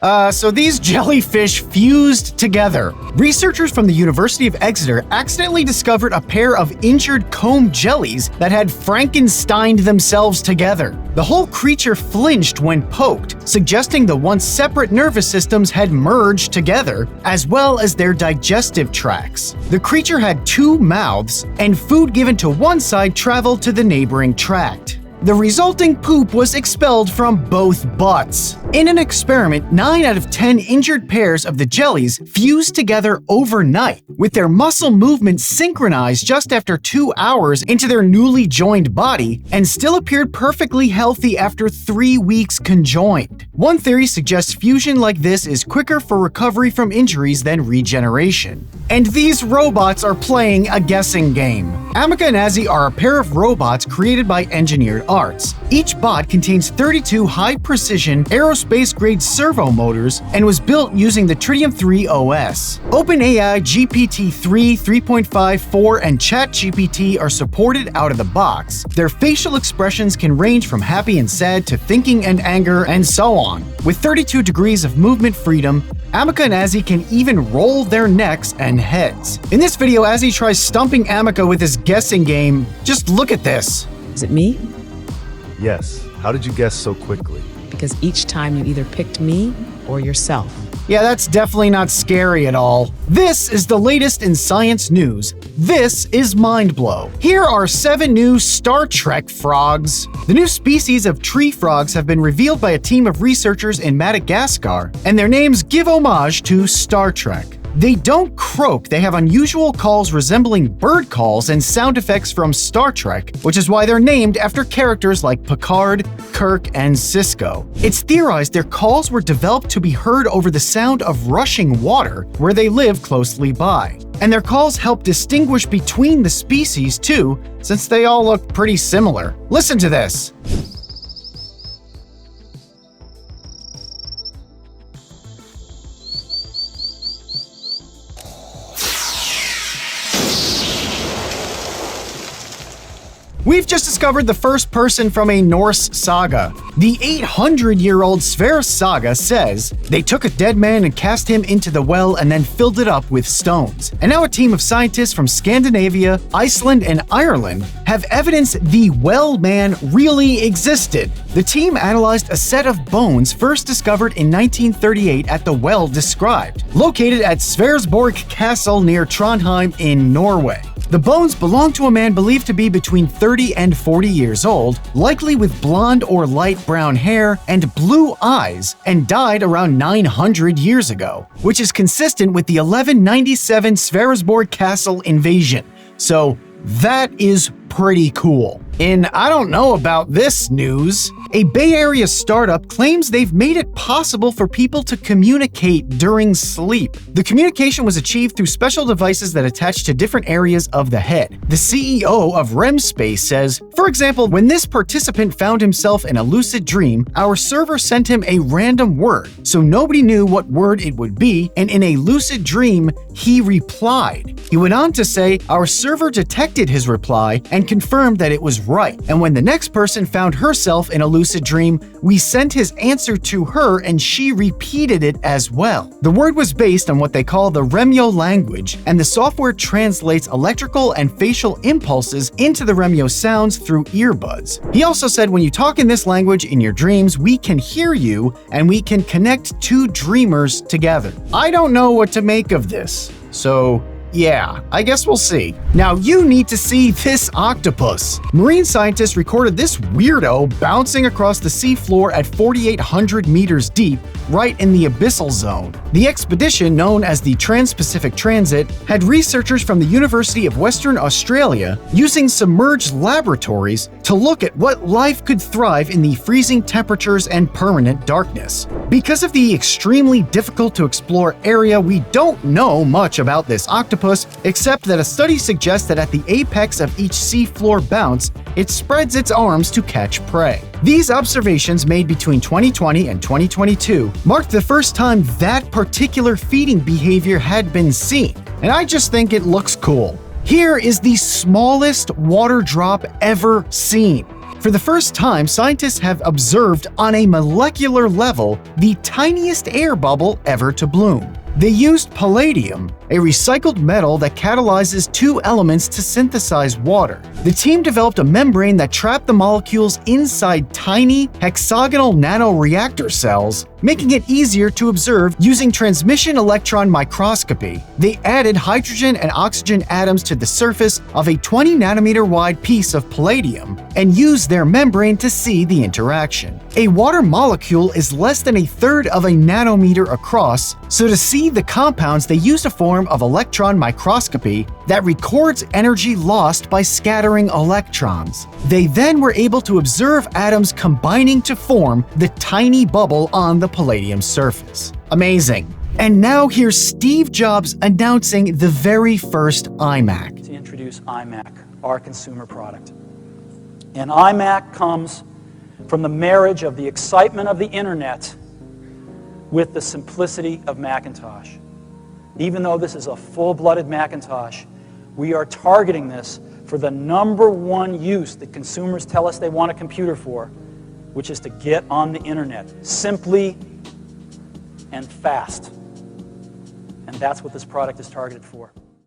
So these jellyfish fused together. Researchers from the University of Exeter accidentally discovered a pair of injured comb jellies that had Frankensteined themselves together. The whole creature flinched when poked, suggesting the once separate nervous systems had merged together, as well as their digestive tracts. The creature had 2 mouths, and food given to one side traveled to the neighboring tract. The resulting poop was expelled from both butts. In an experiment, 9 out of 10 injured pairs of the jellies fused together overnight, with their muscle movements synchronized just after 2 hours into their newly joined body, and still appeared perfectly healthy after 3 weeks conjoined. One theory suggests fusion like this is quicker for recovery from injuries than regeneration. And these robots are playing a guessing game. Ameca and Azzy are a pair of robots created by Engineered Arts. Each bot contains 32 high-precision, aerospace-grade servo motors and was built using the Tritium 3 OS. OpenAI GPT-3, 3.5, 4, and ChatGPT are supported out of the box. Their facial expressions can range from happy and sad to thinking and anger, and so on. With 32 degrees of movement freedom, Ameca and Azzy can even roll their necks and heads. In this video, Azzy tries stumping Ameca with his guessing game. Just look at this. Is it me? Yes. How did you guess so quickly? Because each time you either picked me or yourself. Yeah, that's definitely not scary at all. This is the latest in science news. This is MindBlow. Here are 7 new Star Trek frogs. The new species of tree frogs have been revealed by a team of researchers in Madagascar, and their names give homage to Star Trek. They don't croak, they have unusual calls resembling bird calls and sound effects from Star Trek, which is why they're named after characters like Picard, Kirk, and Sisko. It's theorized their calls were developed to be heard over the sound of rushing water, where they live closely by. And their calls help distinguish between the species too, since they all look pretty similar. Listen to this. We've just discovered the first person from a Norse saga. The 800-year-old Sverre's Saga says, they took a dead man and cast him into the well and then filled it up with stones. And now a team of scientists from Scandinavia, Iceland, and Ireland have evidence the well man really existed. The team analyzed a set of bones first discovered in 1938 at the well described, located at Sverresborg Castle near Trondheim in Norway. The bones belong to a man believed to be between 30 and 40 years old, likely with blonde or light brown hair and blue eyes, and died around 900 years ago, which is consistent with the 1197 Sverresborg Castle invasion. So that is pretty cool. In I don't know about this news, a Bay Area startup claims they've made it possible for people to communicate during sleep. The communication was achieved through special devices that attach to different areas of the head. The CEO of REM Space says, for example, when this participant found himself in a lucid dream, our server sent him a random word, so nobody knew what word it would be, and in a lucid dream, he replied. He went on to say, our server detected his reply and confirmed that it was right, and when the next person found herself in a lucid dream, we sent his answer to her and she repeated it as well. The word was based on what they call the Remyo language, and the software translates electrical and facial impulses into the Remyo sounds through earbuds. He also said when you talk in this language in your dreams, we can hear you and we can connect 2 dreamers together. I don't know what to make of this, so yeah, I guess we'll see. Now you need to see this octopus. Marine scientists recorded this weirdo bouncing across the seafloor at 4,800 meters deep, right in the abyssal zone. The expedition, known as the Trans-Pacific Transit, had researchers from the University of Western Australia using submerged laboratories to look at what life could thrive in the freezing temperatures and permanent darkness. Because of the extremely difficult to explore area, we don't know much about this octopus, except that a study suggests that at the apex of each seafloor bounce, it spreads its arms to catch prey. These observations, made between 2020 and 2022, marked the first time that particular feeding behavior had been seen, and I just think it looks cool. Here is the smallest water drop ever seen. For the first time, scientists have observed on a molecular level the tiniest air bubble ever to bloom. They used palladium, a recycled metal that catalyzes two elements to synthesize water. The team developed a membrane that trapped the molecules inside tiny hexagonal nanoreactor cells, making it easier to observe using transmission electron microscopy. They added hydrogen and oxygen atoms to the surface of a 20 nanometer wide piece of palladium and used their membrane to see the interaction. A water molecule is less than a third of a nanometer across, so to see the compounds they used a form of electron microscopy that records energy lost by scattering electrons. They then were able to observe atoms combining to form the tiny bubble on the palladium surface. Amazing. And now here's Steve Jobs announcing the very first iMac. To introduce iMac, our consumer product. And iMac comes from the marriage of the excitement of the internet with the simplicity of Macintosh. Even though this is a full-blooded Macintosh, we are targeting this for the #1 use that consumers tell us they want a computer for, which is to get on the internet, simply and fast. And that's what this product is targeted for.